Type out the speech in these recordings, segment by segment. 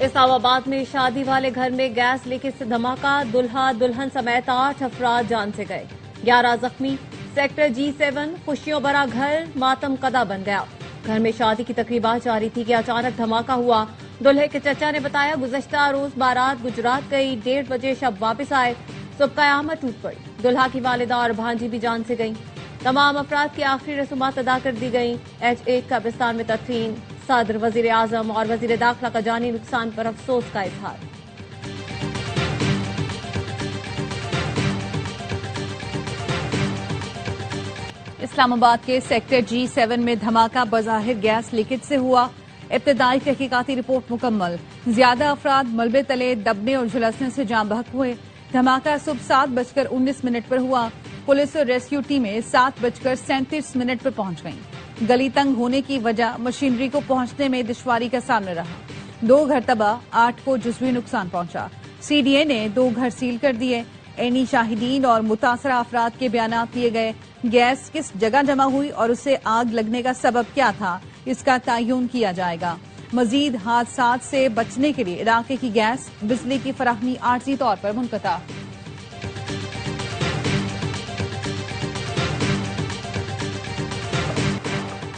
اسلام آباد میں شادی والے گھر میں گیس لیکیج سے دھماکہ، دلہا دلہن سمیت 8 افراد جان سے گئے، 11 زخمی۔ سیکٹر G7 خوشیوں بھرا گھر ماتم کدا بن گیا۔ گھر میں شادی کی تقریبات جاری تھی کہ اچانک دھماکہ ہوا۔ دلہے کے چچا نے بتایا گزشتہ روز بارات گجرات گئی، 1:30 بجے شب واپس آئے، صبح قیامت ٹوٹ پڑی۔ دلہا کی والدہ اور بھانجی بھی جان سے گئیں۔ تمام افراد کی آخری رسومات ادا کر دی گئیں۔ H1 قبرستان میں تدفین۔ صدر، وزیر اعظم اور وزیر داخلہ کا جانی نقصان پر افسوس کا اظہار۔ اسلام آباد کے سیکٹر G7 میں دھماکہ بظاہر گیس لیکیج سے ہوا۔ ابتدائی تحقیقاتی رپورٹ مکمل۔ زیادہ افراد ملبے تلے دبنے اور جھلسنے سے جاں بحق ہوئے۔ دھماکہ صبح 7:19 پر ہوا۔ پولیس اور ریسکیو ٹیمیں 7:37 پر پہنچ گئیں۔ گلی تنگ ہونے کی وجہ مشینری کو پہنچنے میں دشواری کا سامنا رہا۔ 2 گھر تباہ، 8 کو جزوی نقصان پہنچا۔ CDA نے 2 گھر سیل کر دیے۔ عینی شاہدین اور متاثرہ افراد کے بیانات لیے گئے۔ گیس کس جگہ جمع ہوئی اور اسے آگ لگنے کا سبب کیا تھا، اس کا تعین کیا جائے گا۔ مزید حادثات سے بچنے کے لیے علاقے کی گیس بجلی کی فراہمی عارضی طور پر منقطع۔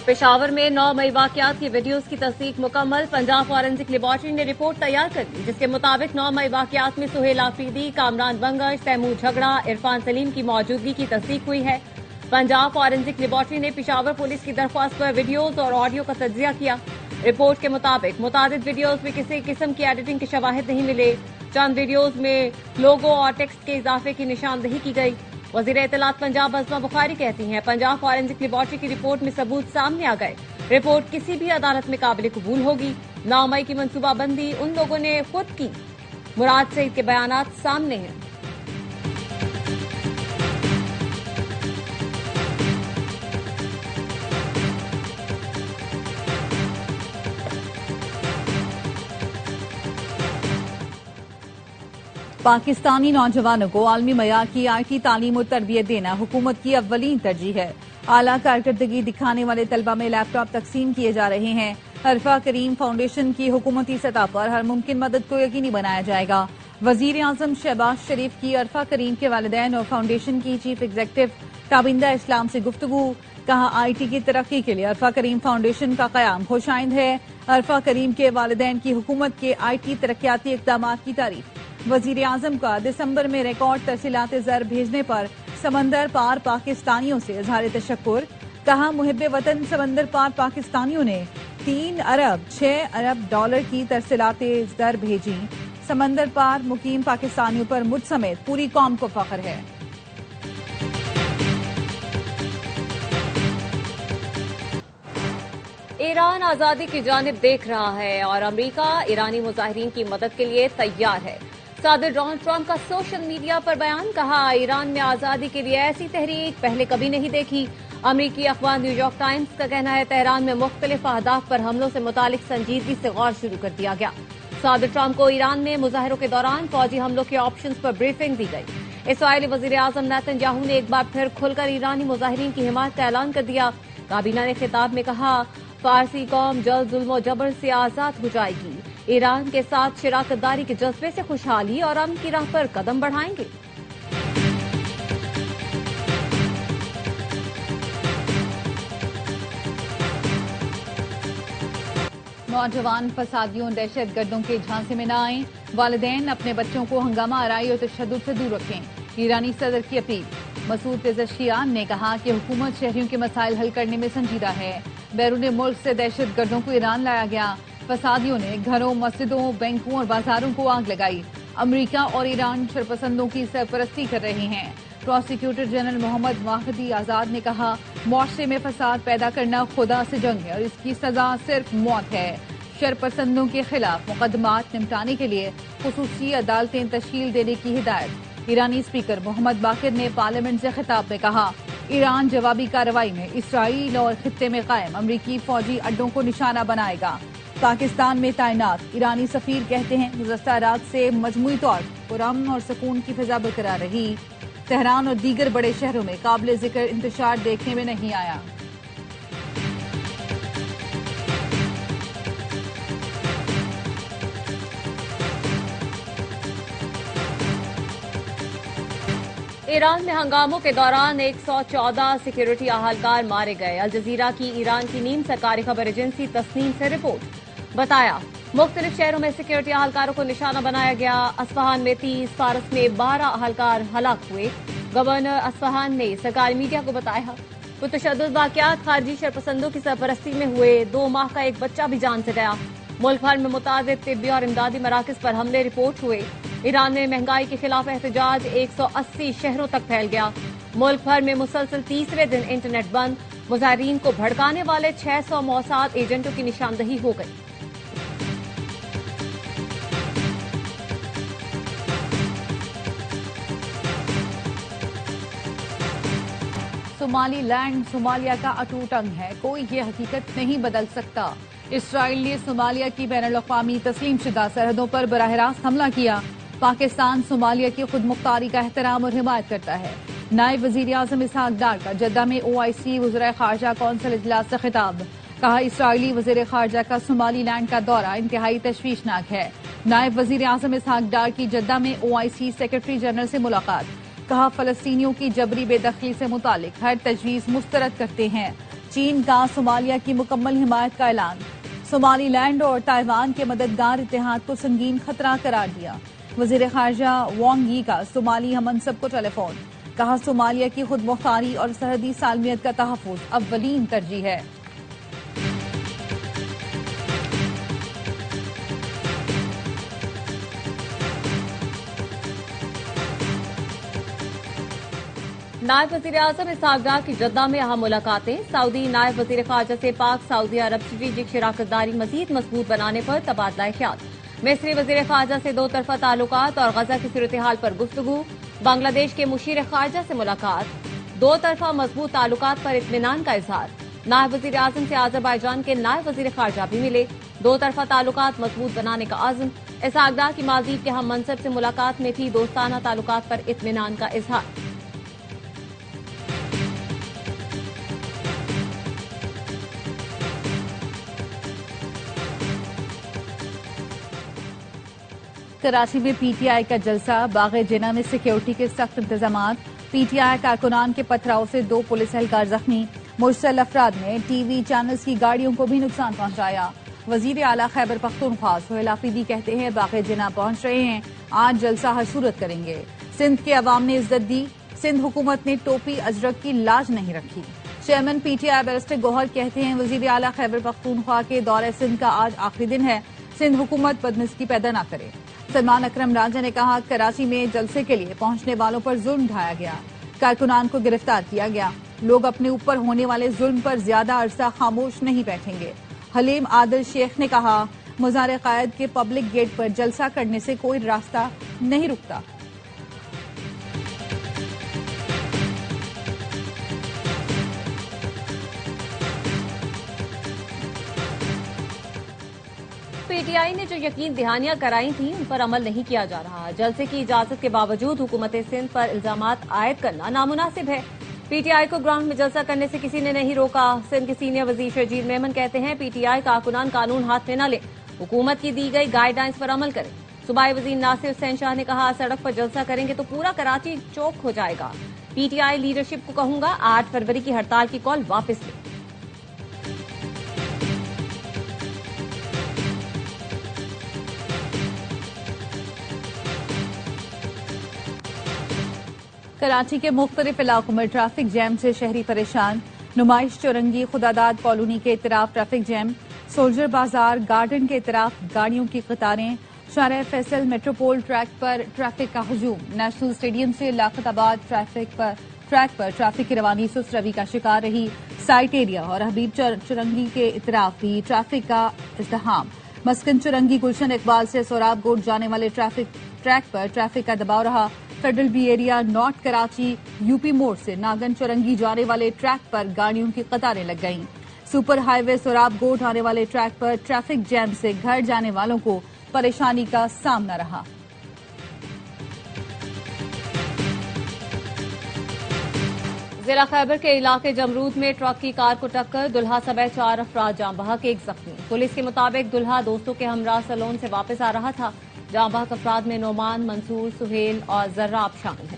پشاور میں 9 مئی واقعات کی ویڈیوز کی تصدیق مکمل۔ پنجاب فورینسک لیبارٹری نے رپورٹ تیار کر دی، جس کے مطابق 9 مئی واقعات میں سہیل آفریدی، کامران بنگش، تیمور جھگڑا، عرفان سلیم کی موجودگی کی تصدیق ہوئی ہے۔ پنجاب فورینسک لیبارٹری نے پشاور پولیس کی درخواست پر ویڈیوز اور آڈیو کا تجزیہ کیا۔ رپورٹ کے مطابق متعدد ویڈیوز میں کسی قسم کی ایڈیٹنگ کے شواہد نہیں ملے۔ چند ویڈیوز میں لوگو اور ٹیکسٹ کے اضافے کی نشاندہی کی گئی۔ وزیر اطلاعات پنجاب عظمہ بخاری کہتی ہیں پنجاب فورینسک لیبارٹری کی رپورٹ میں ثبوت سامنے آ گئے۔ رپورٹ کسی بھی عدالت میں قابل قبول ہوگی۔ 9 مئی کی منصوبہ بندی ان لوگوں نے خود کی، مراد سعید کے بیانات سامنے ہیں۔ پاکستانی نوجوانوں کو عالمی معیار کی IT تعلیم و تربیت دینا حکومت کی اولین ترجیح ہے۔ اعلیٰ کارکردگی دکھانے والے طلبہ میں لیپ ٹاپ تقسیم کیے جا رہے ہیں۔ عرفہ کریم فاؤنڈیشن کی حکومتی سطح پر ہر ممکن مدد کو یقینی بنایا جائے گا۔ وزیر اعظم شہباز شریف کی عرفہ کریم کے والدین اور فاؤنڈیشن کی چیف ایگزیکٹو تابندہ اسلام سے گفتگو۔ کہا IT کی ترقی کے لیے عرفہ کریم فاؤنڈیشن کا قیام خوش آئند ہے۔ عرفہ کریم کے والدین کی حکومت کے IT ترقیاتی اقدامات کی تعریف۔ وزیر اعظم کا دسمبر میں ریکارڈ ترسیلات زر بھیجنے پر سمندر پار پاکستانیوں سے اظہار تشکر۔ کہا محب وطن سمندر پار پاکستانیوں نے 3 ارب 6 ارب ڈالر کی ترسیلات زر بھیجی۔ سمندر پار مقیم پاکستانیوں پر مجھ سمیت پوری قوم کو فخر ہے۔ ایران آزادی کی جانب دیکھ رہا ہے اور امریکہ ایرانی مظاہرین کی مدد کے لیے تیار ہے۔ صدر ڈونلڈ ٹرمپ کا سوشل میڈیا پر بیان، کہا ایران میں آزادی کے لیے ایسی تحریک پہلے کبھی نہیں دیکھی۔ امریکی اخبار نیو یارک ٹائمز کا کہنا ہے تہران میں مختلف اہداف پر حملوں سے متعلق سنجیدگی سے غور شروع کر دیا گیا۔ صدر ٹرمپ کو ایران میں مظاہروں کے دوران فوجی حملوں کے آپشنز پر بریفنگ دی گئی۔ اسرائیلی وزیر اعظم نیتن یاہو نے ایک بار پھر کھل کر ایرانی مظاہرین کی حمایت کا اعلان کر دیا۔ کابینہ نے خطاب میں کہا فارسی قوم جلد ظلم و جبر سے آزاد ہو جائے گی۔ ایران کے ساتھ شراکت داری کے جذبے سے خوشحالی اور امن کی راہ پر قدم بڑھائیں گے۔ نوجوان فسادیوں دہشت گردوں کے جھانسے میں نہ آئیں، والدین اپنے بچوں کو ہنگامہ آرائی اور تشدد سے دور رکھیں۔ ایرانی صدر کی اپیل۔ مسعود پزشکیان نے کہا کہ حکومت شہریوں کے مسائل حل کرنے میں سنجیدہ ہے۔ بیرون ملک سے دہشت گردوں کو ایران لایا گیا۔ فسادیوں نے گھروں، مسجدوں، بینکوں اور بازاروں کو آگ لگائی۔ امریکہ اور ایران شرپسندوں کی سرپرستی کر رہے ہیں۔ پروسیکیوٹر جنرل محمد واحدی آزاد نے کہا معاشرے میں فساد پیدا کرنا خدا سے جنگ ہے اور اس کی سزا صرف موت ہے۔ شرپسندوں کے خلاف مقدمات نمٹانے کے لیے خصوصی عدالتیں تشکیل دینے کی ہدایت۔ ایرانی اسپیکر محمد باقر نے پارلیمنٹ سے خطاب میں کہا ایران جوابی کارروائی میں اسرائیل اور خطے میں قائم امریکی فوجی اڈوں کو نشانہ بنائے گا۔ پاکستان میں تعینات ایرانی سفیر کہتے ہیں گزشتہ رات سے مجموعی طور پر امن اور سکون کی فضا برقرار رہی۔ تہران اور دیگر بڑے شہروں میں قابل ذکر انتشار دیکھنے میں نہیں آیا۔ ایران میں ہنگاموں کے دوران 114 سیکیورٹی اہلکار مارے گئے۔ الجزیرہ کی ایران کی نیم سرکاری خبر ایجنسی تسنیم سے رپورٹ۔ بتایا مختلف شہروں میں سیکیورٹی اہلکاروں کو نشانہ بنایا گیا۔ اصفہان میں 30، فارس میں 12 اہلکار ہلاک ہوئے۔ گورنر اصفہان نے سرکاری میڈیا کو بتایا پرتشدد واقعات خارجی شرپسندوں کی سرپرستی میں ہوئے۔ 2 ماہ کا ایک بچہ بھی جان سے گیا۔ ملک بھر میں متعدد طبی اور امدادی مراکز پر حملے رپورٹ ہوئے۔ ایران میں مہنگائی کے خلاف احتجاج 180 شہروں تک پھیل گیا۔ ملک بھر میں مسلسل تیسرے دن انٹرنیٹ بند۔ مظاہرین کو بھڑکانے والے 600 موساد ایجنٹوں کی نشاندہی ہو گئی۔ صومالی لینڈ صومالیہ کا اٹوٹ انگ ہے، کوئی یہ حقیقت نہیں بدل سکتا۔ اسرائیل نے صومالیہ کی بین الاقوامی تسلیم شدہ سرحدوں پر براہ راست حملہ کیا۔ پاکستان صومالیہ کی خود مختاری کا احترام اور حمایت کرتا ہے۔ نائب وزیر اعظم اسحاق ڈار کا جدہ میں OIC وزرائے خارجہ کونسل اجلاس سے خطاب۔ کہا اسرائیلی وزیر خارجہ کا صومالی لینڈ کا دورہ انتہائی تشویشناک ہے۔ نائب وزیر اعظم اسحاق ڈار کی جدہ میں OIC سیکرٹری جنرل سے ملاقات۔ کہا فلسطینیوں کی جبری بے دخلی سے متعلق ہر تجویز مسترد کرتے ہیں۔ چین کا صومالیہ کی مکمل حمایت کا اعلان۔ صومالی لینڈ اور تائیوان کے مددگار اتحاد کو سنگین خطرہ قرار دیا۔ وزیر خارجہ وانگ یی کا صومالی ہم منصب کو ٹیلی فون۔ کہا صومالیہ کی خود مختاری اور سرحدی سالمیت کا تحفظ اولین ترجیح ہے۔ نائب وزیر اعظم اسحاق ڈار کی جدہ میں اہم ملاقاتیں۔ سعودی نائب وزیر خارجہ سے پاک سعودی عرب اسٹریٹجک شراکت داری مزید مضبوط بنانے پر تبادلہ خیال۔ مصری وزیر خارجہ سے 2 طرفہ تعلقات اور غزہ کی صورتحال پر گفتگو۔ بنگلہ دیش کے مشیر خارجہ سے ملاقات۔ 2 طرفہ مضبوط تعلقات پر اطمینان کا اظہار۔ نائب وزیر اعظم سے آذربائیجان کے نائب وزیر خارجہ بھی ملے۔ 2 طرفہ تعلقات مضبوط بنانے کا عزم۔ اسحاق ڈار کی مالدیپ کے ہم منصب سے ملاقات میں بھی دوستانہ تعلقات پر اطمینان کا اظہار۔ کراچی میں PTI کا جلسہ، باغ جناح میں سیکیورٹی کے سخت انتظامات۔ PTI کارکنان کے پتھراؤ سے 2 پولیس اہلکار زخمی۔ مشتعل افراد نے TV چینلز کی گاڑیوں کو بھی نقصان پہنچایا۔ وزیر اعلیٰ خیبر پختونخوا سہیل آفریدی کہتے ہیں باغ جناح پہنچ رہے ہیں، آج جلسہ حصورت کریں گے۔ سندھ کے عوام نے عزت دی، سندھ حکومت نے ٹوپی اجرک کی لاج نہیں رکھی۔ چیئرمین PTI بیرسٹر گوہر کہتے ہیں وزیر اعلیٰ خیبر پختونخوا کے دورہ سندھ کا آج آخری دن ہے، سندھ حکومت بدمزگی پیدا نہ کرے۔ سلمان اکرم راجہ نے کہا کراچی میں جلسے کے لیے پہنچنے والوں پر ظلم ڈھایا گیا، کارکنان کو گرفتار کیا گیا۔ لوگ اپنے اوپر ہونے والے ظلم پر زیادہ عرصہ خاموش نہیں بیٹھیں گے۔ حلیم عادل شیخ نے کہا مزار قائد کے پبلک گیٹ پر جلسہ کرنے سے کوئی راستہ نہیں رکتا۔ PTI نے جو یقین دہانیاں کرائی تھیں ان پر عمل نہیں کیا جا رہا۔ جلسے کی اجازت کے باوجود حکومت سندھ پر الزامات عائد کرنا نامناسب ہے۔ PTI کو گراؤنڈ میں جلسہ کرنے سے کسی نے نہیں روکا۔ سندھ کے سینئر وزیر شرجیل میمن کہتے ہیں PTI کارکنان قانون ہاتھ میں نہ لیں، حکومت کی دی گئی گائیڈ لائنز پر عمل کریں۔ صوبائی وزیر ناصر حسین شاہ نے کہا سڑک پر جلسہ کریں گے تو پورا کراچی چوک ہو جائے گا۔ PTI لیڈرشپ کو کہوں گا 8 فروری کی ہڑتال کی کال واپس لیں۔ کراچی کے مختلف علاقوں میں ٹریفک جیم سے شہری پریشان۔ نمائش چورنگی خداداد کالونی کے اطراف ٹریفک جیم، سولجر بازار گارڈن کے اطراف گاڑیوں کی قطاریں، شارع فیصل میٹروپول ٹریک پر ٹریفک کا ہجوم۔ نیشنل اسٹیڈیم سے لیاقت آباد ٹریک پر ٹریفک کی روانی سست روی کا شکار رہی۔ سائٹ ایریا اور حبیب چورنگی کے اطراف بھی ٹریفک کا ازدحام۔ مسکن چورنگی گلشن اقبال سے سوراب گوٹ جانے والے ٹریک پر ٹریفک کا دباؤ رہا۔ Federal be area north Karachi UP موڑ سے ناگن چورنگی جانے والے ٹریک پر گاڑیوں کی قطاریں لگ گئیں۔ سپر ہائی وے سوراب گوٹ آنے والے ٹریک پر ٹریفک جیم سے گھر جانے والوں کو پریشانی کا سامنا رہا۔ ضلع خیبر کے علاقے جمرود میں ٹرک کی کار کو ٹکر، دلہا سمیت 4 افراد جاں بحق، 1 زخمی۔ پولیس کے مطابق دلہا دوستوں کے ہمراہ سلون سے واپس آ رہا تھا۔ جاں بحق افراد میں نعمان، منصور، سہیل اور زراب شامل ہیں۔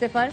0,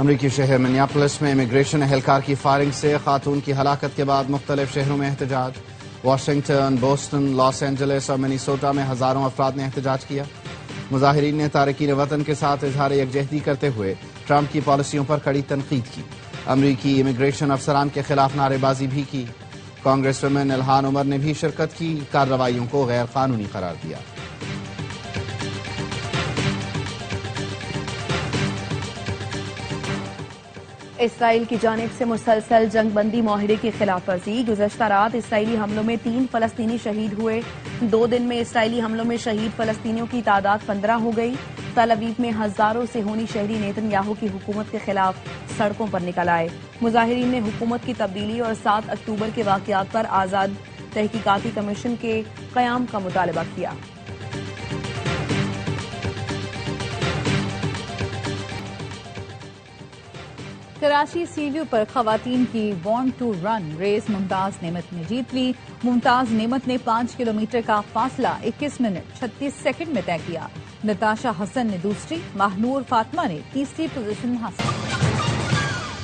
امریکی شہر منیاپولس میں امیگریشن اہلکار کی فائرنگ سے خاتون کی ہلاکت کے بعد مختلف شہروں میں احتجاج. واشنگٹن، بوسٹن، لاس اینجلس اور منیسوٹا میں ہزاروں افراد نے احتجاج کیا. مظاہرین نے تارکین وطن کے ساتھ اظہار یکجہتی کرتے ہوئے ٹرمپ کی پالیسیوں پر کڑی تنقید کی. امریکی امیگریشن افسران کے خلاف نعرے بازی بھی کی. کانگریس ویمن الہان عمر نے بھی شرکت کی، کارروائیوں کو غیر قانونی قرار دیا. اسرائیل کی جانب سے مسلسل جنگ بندی معاہدے کی خلاف ورزی. گزشتہ رات اسرائیلی حملوں میں 3 فلسطینی شہید ہوئے. 2 دن میں اسرائیلی حملوں میں شہید فلسطینیوں کی تعداد 15 ہو گئی. تل ابیب میں ہزاروں صہیونی شہری نیتن یاہو کی حکومت کے خلاف سڑکوں پر نکل آئے. مظاہرین نے حکومت کی تبدیلی اور 7 اکتوبر کے واقعات پر آزاد تحقیقاتی کمیشن کے قیام کا مطالبہ کیا. کراچی سی ویو پر خواتین کی بورن ٹو رن ریس ممتاز نعمت نے جیت لی. ممتاز نعمت نے 5 کلومیٹر کا فاصلہ 21 منٹ 36 سیکنڈ میں طے کیا. نتاشا حسن نے دوسری، ماہنور فاطمہ نے تیسری پوزیشن حاصل کی.